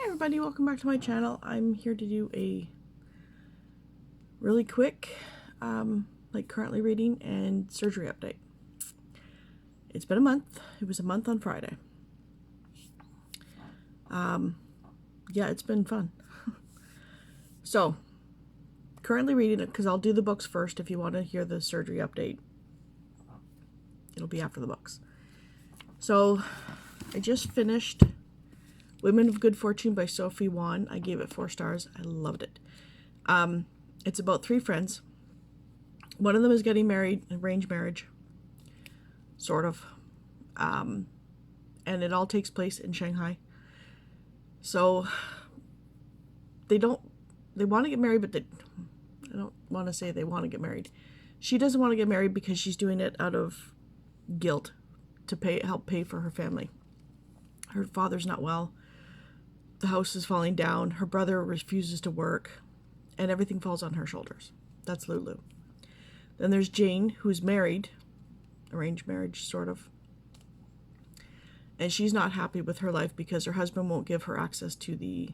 Hey everybody, welcome back to my channel. I'm here to do a really quick, currently reading and surgery update. It's been a month. It was a month on Friday. Yeah, it's been fun. So, currently reading it because I'll do the books first. If you want to hear the surgery update, it'll be after the books. So, I just finished Women of Good Fortune by Sophie Wan. I gave it 4 stars. I loved it. It's about 3 friends. One of them is getting married, arranged marriage, sort of. And it all takes place in Shanghai. So they want to get married, but I don't want to say they want to get married. She doesn't want to get married because she's doing it out of guilt to help pay for her family. Her father's not well. The house is falling down. Her brother refuses to work, and everything falls on her shoulders. That's Lulu. Then there's Jane, who's married, arranged marriage, sort of. And she's not happy with her life because her husband won't give her access to the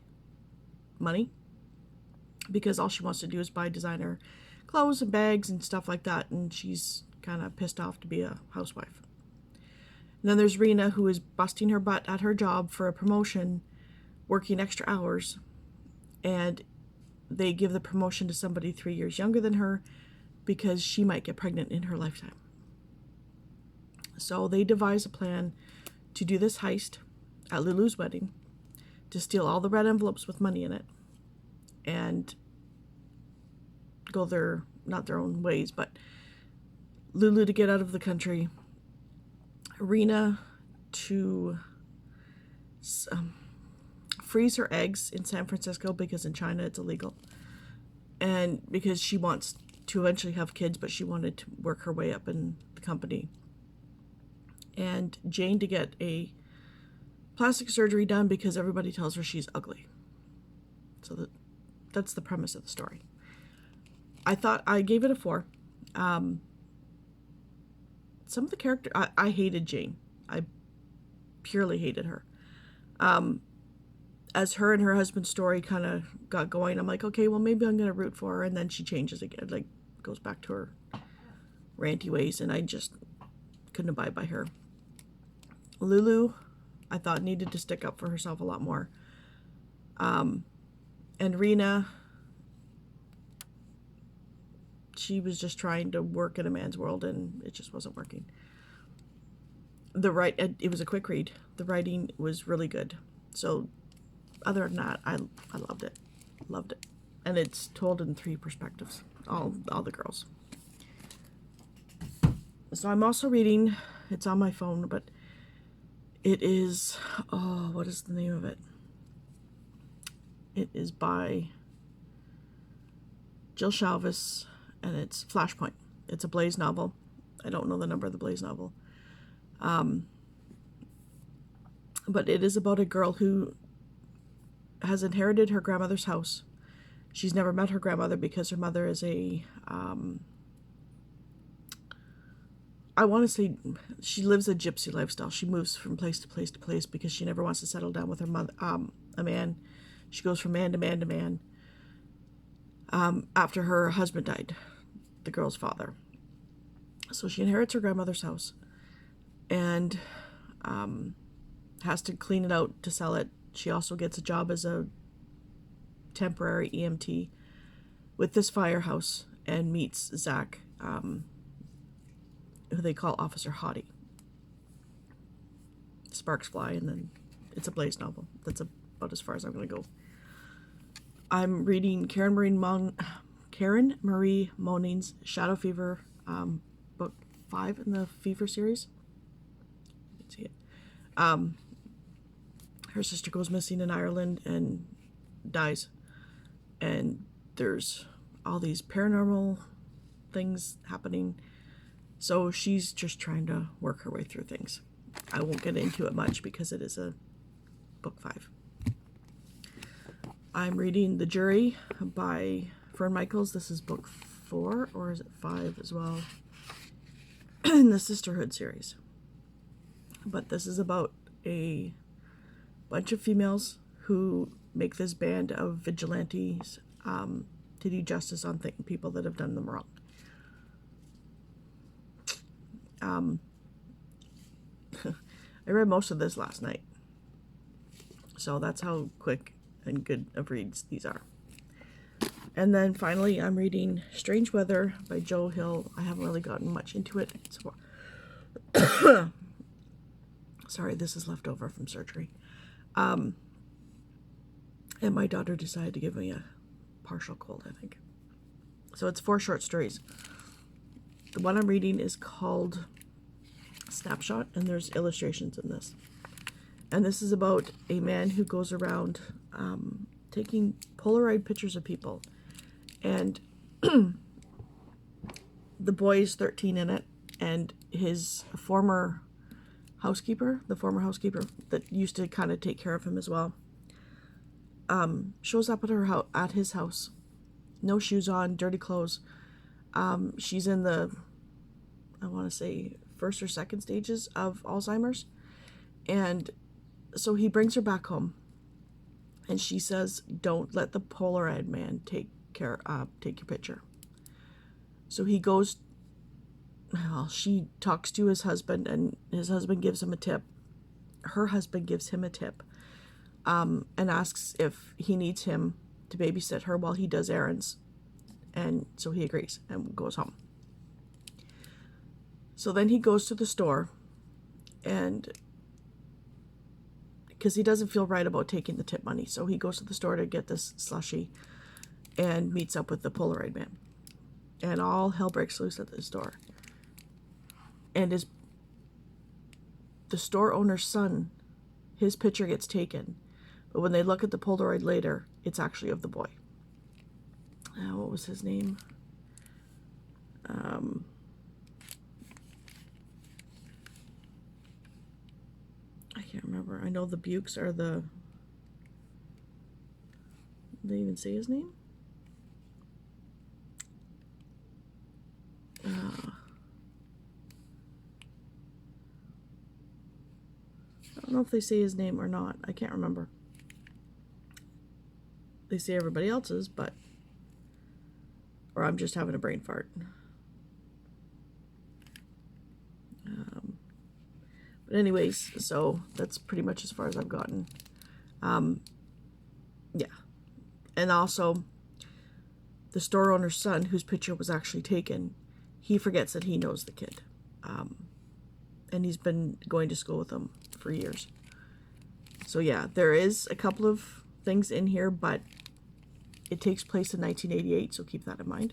money because all she wants to do is buy designer clothes and bags and stuff like that, and she's kind of pissed off to be a housewife. And then there's Rena, who is busting her butt at her job for a promotion, working extra hours, and they give the promotion to somebody 3 years younger than her because she might get pregnant in her lifetime. So they devise a plan to do this heist at Lulu's wedding, to steal all the red envelopes with money in it, and go not their own ways, but Lulu to get out of the country, Rena to freeze her eggs in San Francisco because in China it's illegal, and because she wants to eventually have kids, but she wanted to work her way up in the company. And Jane to get a plastic surgery done because everybody tells her she's ugly. So that's the premise of the story. I gave it a 4. Some of the character, I hated Jane. I purely hated her. As her and her husband's story kind of got going, I'm like, okay, well, maybe I'm going to root for her. And then she changes again, like goes back to her ranty ways, and I just couldn't abide by her. Lulu, I thought, needed to stick up for herself a lot more. And Rena, she was just trying to work in a man's world, and it just wasn't working. It was a quick read. The writing was really good. So other than that, I loved it. Loved it. And it's told in 3 perspectives, all the girls. So I'm also reading, it's on my phone, but it is, what is the name of it? It is by Jill Shalvis, and it's Flashpoint. It's a Blaze novel. I don't know the number of the Blaze novel. But it is about a girl who has inherited her grandmother's house. She's never met her grandmother because her mother is I want to say she lives a gypsy lifestyle. She moves from place to place to place because she never wants to settle down with her mother, a man. She goes from man to man to man. After her husband died, the girl's father. So she inherits her grandmother's house and has to clean it out to sell it. She also gets a job as a temporary EMT with this firehouse and meets Zach, who they call Officer Hottie. Sparks fly, and then it's a Blaze novel. That's about as far as I'm going to go. I'm reading Karen Marie Moning's Shadow Fever, book 5 in the Fever series. You can see it. Her sister goes missing in Ireland and dies. And there's all these paranormal things happening. So she's just trying to work her way through things. I won't get into it much because it is a book 5. I'm reading The Jury by Fern Michaels. This is book 4, or is it 5 as well? In the Sisterhood series. But this is about a bunch of females who make this band of vigilantes to do justice on people that have done them wrong. I read most of this last night, so that's how quick and good of reads these are. And then finally, I'm reading Strange Weather by Joe Hill. I haven't really gotten much into it. Sorry, this is left over from surgery. And my daughter decided to give me a partial cold, I think. So it's 4 short stories. The one I'm reading is called Snapshot, and there's illustrations in this. And this is about a man who goes around taking Polaroid pictures of people. And the boy is 13 in it, and his former housekeeper, the former housekeeper that used to kind of take care of him as well, shows up at his house. No shoes on, dirty clothes. She's in the, I want to say, 1st or 2nd stages of Alzheimer's. And so he brings her back home. And she says, don't let the Polaroid man take your picture. So he goes, well, she talks to his husband, and his husband gives him a tip. Her husband gives him a tip, and asks if he needs him to babysit her while he does errands. And so he agrees and goes home. So then he goes to the store, and because he doesn't feel right about taking the tip money, so he goes to the store to get this slushie and meets up with the Polaroid man. And all hell breaks loose at the store. And the store owner's son, his picture gets taken. But when they look at the Polaroid later, it's actually of the boy. What was his name? I can't remember. I know the Bukes are the... Did they even say his name? I don't know if they say his name or not. I can't remember. They say everybody else's, but... Or I'm just having a brain fart. But anyways, so that's pretty much as far as I've gotten. Yeah. And also, the store owner's son, whose picture was actually taken, he forgets that he knows the kid. And he's been going to school with him for years. So yeah, there is a couple of things in here, but it takes place in 1988, so keep that in mind.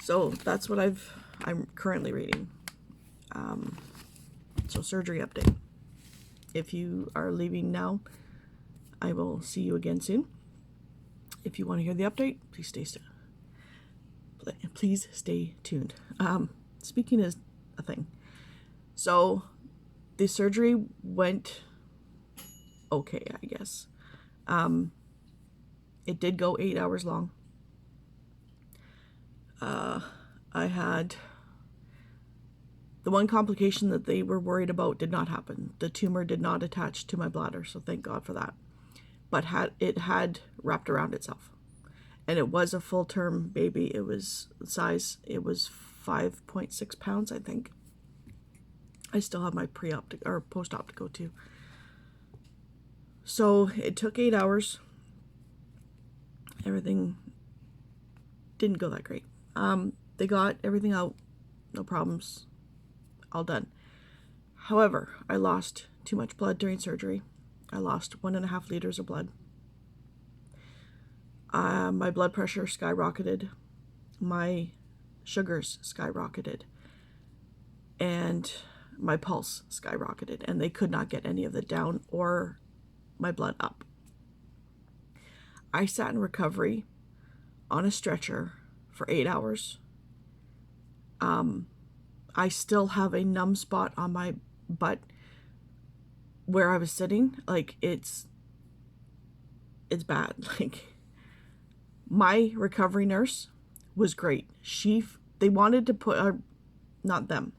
So that's what I'm currently reading. So surgery update. If you are leaving now, I will see you again soon. If you want to hear the update, please stay tuned. Speaking is a thing. So the surgery went okay, I guess. It did go 8 hours long. I had the one complication that they were worried about did not happen. The tumor did not attach to my bladder, so thank God for that. But it had wrapped around itself. And it was a full-term baby. It was size, it was 5.6 pounds, I think. I still have my pre-op or post-op to go to. So it took 8 hours. Everything didn't go that great. They got everything out, no problems, all done. However, I lost too much blood during surgery. I lost 1.5 liters of blood. My blood pressure skyrocketed. My sugars skyrocketed. And my pulse skyrocketed. And they could not get any of it down or my blood up. I sat in recovery on a stretcher for 8 hours. I still have a numb spot on my butt where I was sitting. Like, it's bad. Like, my recovery nurse was great. They wanted to put, not them.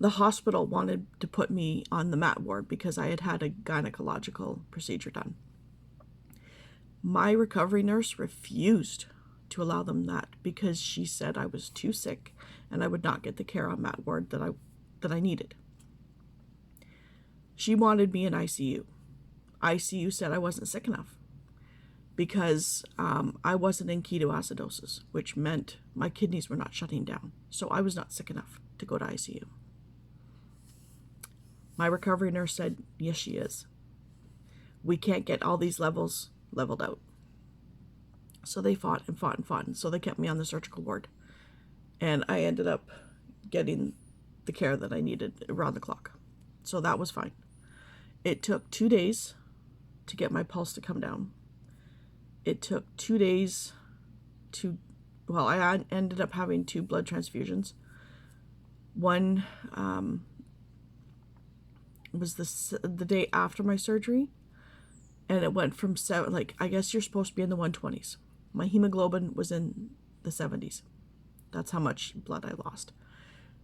the hospital wanted to put me on the mat ward because I had had a gynecological procedure done. My recovery nurse refused to allow them that because she said I was too sick and I would not get the care on mat ward that I needed. She wanted me in ICU. ICU said I wasn't sick enough because I wasn't in ketoacidosis, which meant my kidneys were not shutting down. So I was not sick enough to go to ICU. My recovery nurse said, yes, she is. We can't get all these levels leveled out. So they fought and fought and fought. And so they kept me on the surgical ward. And I ended up getting the care that I needed around the clock. So that was fine. It took 2 days to get my pulse to come down. It took 2 days I ended up having 2 blood transfusions. One was the day after my surgery, and it went from I guess you're supposed to be in the 120s. My hemoglobin was in the 70s. That's how much blood I lost.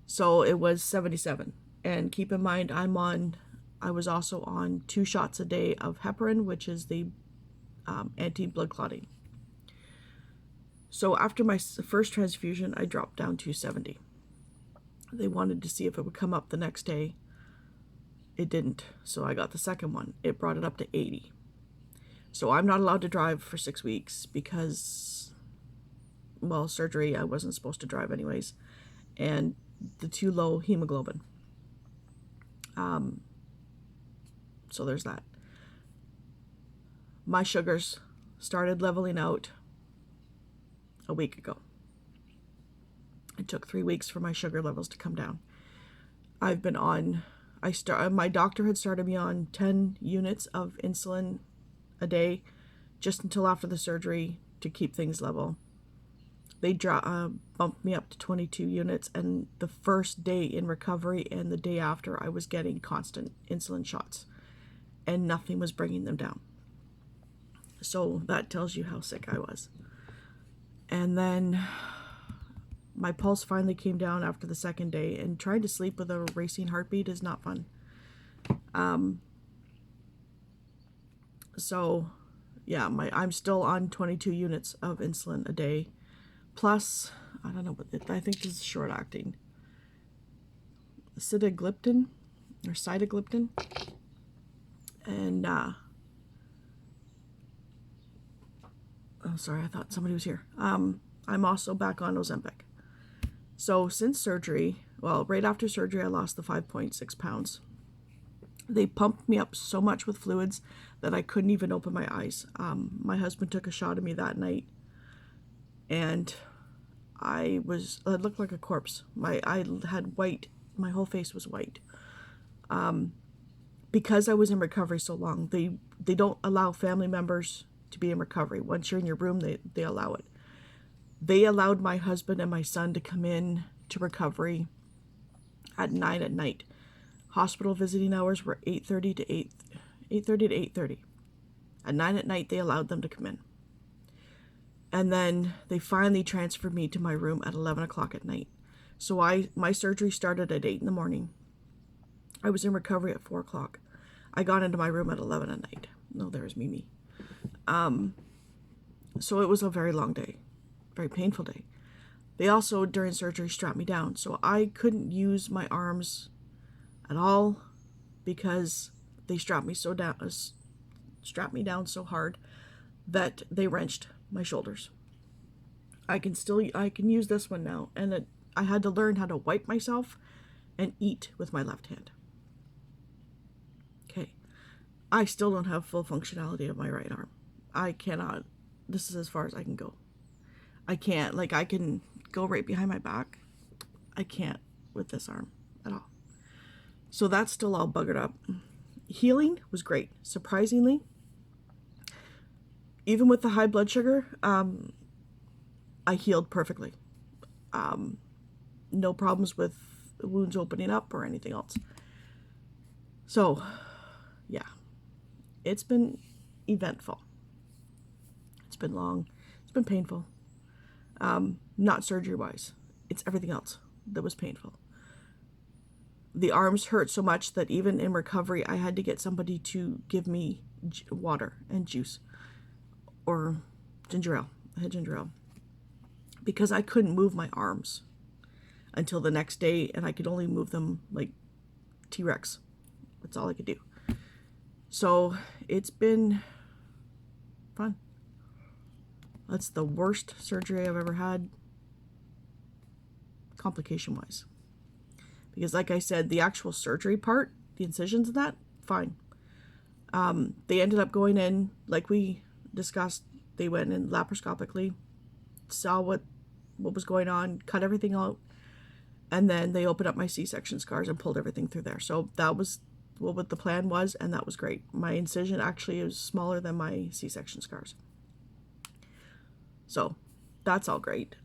So it was 77. And keep in mind, I was also on 2 shots a day of heparin, which is the anti-blood clotting. So after my first transfusion, I dropped down to 70. They wanted to see if it would come up the next day. It didn't. So I got the second one. It brought it up to 80. So I'm not allowed to drive for 6 weeks because, well, surgery, I wasn't supposed to drive anyways. And the too low hemoglobin. So there's that. My sugars started leveling out a week ago. It took 3 weeks for my sugar levels to come down. I've been on, my doctor had started me on 10 units of insulin a day just until after the surgery to keep things level. They bumped me up to 22 units, and the first day in recovery and the day after, I was getting constant insulin shots, and nothing was bringing them down. So that tells you how sick I was. And then my pulse finally came down after the second day, and trying to sleep with a racing heartbeat is not fun. So yeah, I'm still on 22 units of insulin a day. Plus, I don't know, but I think this is short acting. Sitagliptin. And, oh, sorry, I thought somebody was here. I'm also back on Ozempic. So since surgery, well, right after surgery, I lost the 5.6 pounds. They pumped me up so much with fluids that I couldn't even open my eyes. My husband took a shot of me that night, and I looked like a corpse. I had white, my whole face was white. Because I was in recovery so long, they don't allow family members to be in recovery. Once you're in your room, they allow it. They allowed my husband and my son to come in to recovery at 9 at night. Hospital visiting hours were 8:30 to 8:30. At 9 at night, they allowed them to come in. And then they finally transferred me to my room at 11 o'clock at night. So my surgery started at 8 in the morning. I was in recovery at 4 o'clock. I got into my room at 11 at night. No, there was Mimi. So it was a very long day, very painful day. They also, during surgery, strapped me down. So I couldn't use my arms at all because they strapped me down so hard that they wrenched my shoulders. I can use this one now, and I had to learn how to wipe myself and eat with my left hand. Okay. I still don't have full functionality of my right arm. I cannot, this is as far as I can go. I can't, I can go right behind my back. I can't with this arm at all. So that's still all buggered up. Healing was great. Surprisingly, even with the high blood sugar, I healed perfectly. No problems with wounds opening up or anything else. So, yeah, it's been eventful. It's been long. It's been painful. Not surgery-wise. It's everything else that was painful. the arms hurt so much that even in recovery, I had to get somebody to give me water and juice or ginger ale. I had ginger ale because I couldn't move my arms until the next day, and I could only move them like T-Rex. That's all I could do. So it's been fun. That's the worst surgery I've ever had, complication-wise. Because like I said, the actual surgery part, the incisions and that, fine. They ended up going in, like we discussed, they went in laparoscopically, saw what was going on, cut everything out, and then they opened up my C-section scars and pulled everything through there. So that was what the plan was, and that was great. My incision actually is smaller than my C-section scars. So that's all great.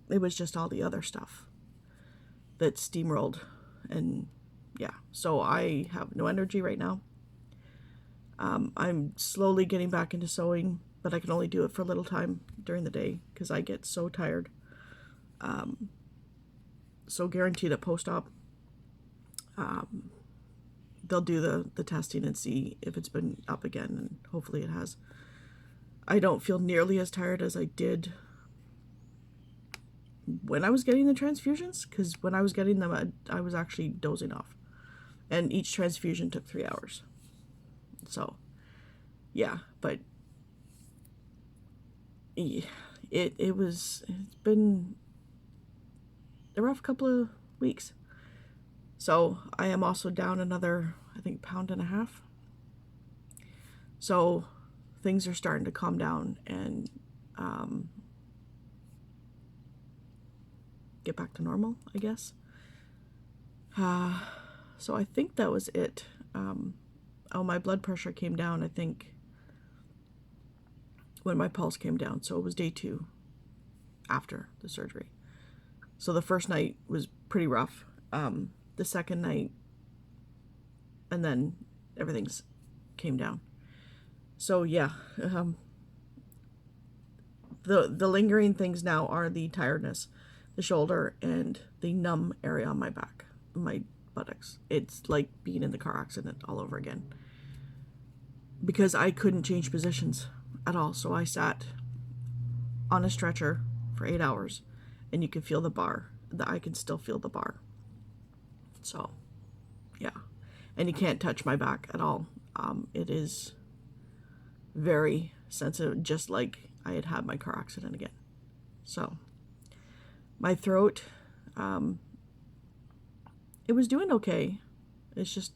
It was just all the other stuff that steamrolled, and yeah, so I have no energy right now. I'm slowly getting back into sewing, but I can only do it for a little time during the day because I get so tired. So guaranteed at post-op, they'll do the testing and see if it's been up again, and hopefully it has. I don't feel nearly as tired as I did when I was getting the transfusions, because when I was getting them, I was actually dozing off, and each transfusion took 3 hours. So yeah, but it's been a rough couple of weeks. So I am also down another, I think, 1.5 pounds. So things are starting to calm down and get back to normal, I guess. So I think that was it. Oh, my blood pressure came down, I think, when my pulse came down. So it was day 2 after the surgery. So the first night was pretty rough. The second night, and then everything's came down. So yeah, the lingering things now are the tiredness, the shoulder, and the numb area on my back, my buttocks. It's like being in the car accident all over again. Because I couldn't change positions at all. So I sat on a stretcher for 8 hours, and you can feel the bar. I can still feel the bar. So, yeah. And you can't touch my back at all. It is very sensitive, just like I had my car accident again. So, my throat, it was doing okay. It's just,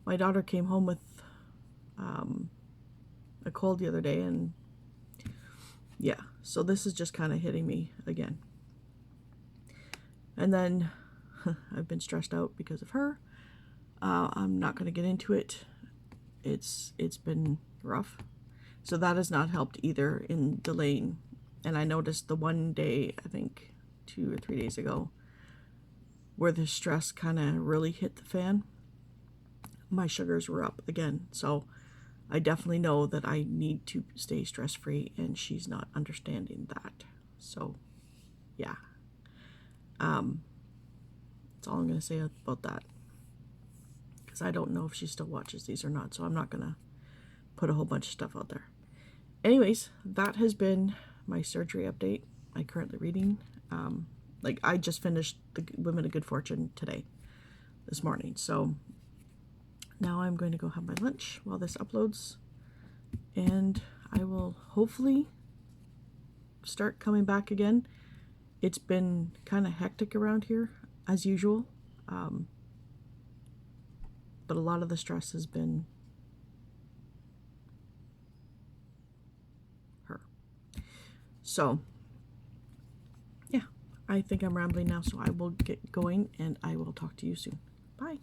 my daughter came home with a cold the other day, and yeah, so this is just kind of hitting me again. And then I've been stressed out because of her. I'm not going to get into it. It's been rough. So that has not helped either in delaying. And I noticed the one day, I think 2 or 3 days ago, where the stress kind of really hit the fan, my sugars were up again. So I definitely know that I need to stay stress-free, and she's not understanding that. So yeah. That's all I'm going to say about that. Because I don't know if she still watches these or not, so I'm not going to put a whole bunch of stuff out there. Anyways, that has been my surgery update. I'm currently reading. Like, I just finished the Women of Good Fortune today, this morning. So now I'm going to go have my lunch while this uploads. And I will hopefully start coming back again. It's been kind of hectic around here, as usual. But a lot of the stress has been her. So, yeah, I think I'm rambling now, so I will get going, and I will talk to you soon. Bye.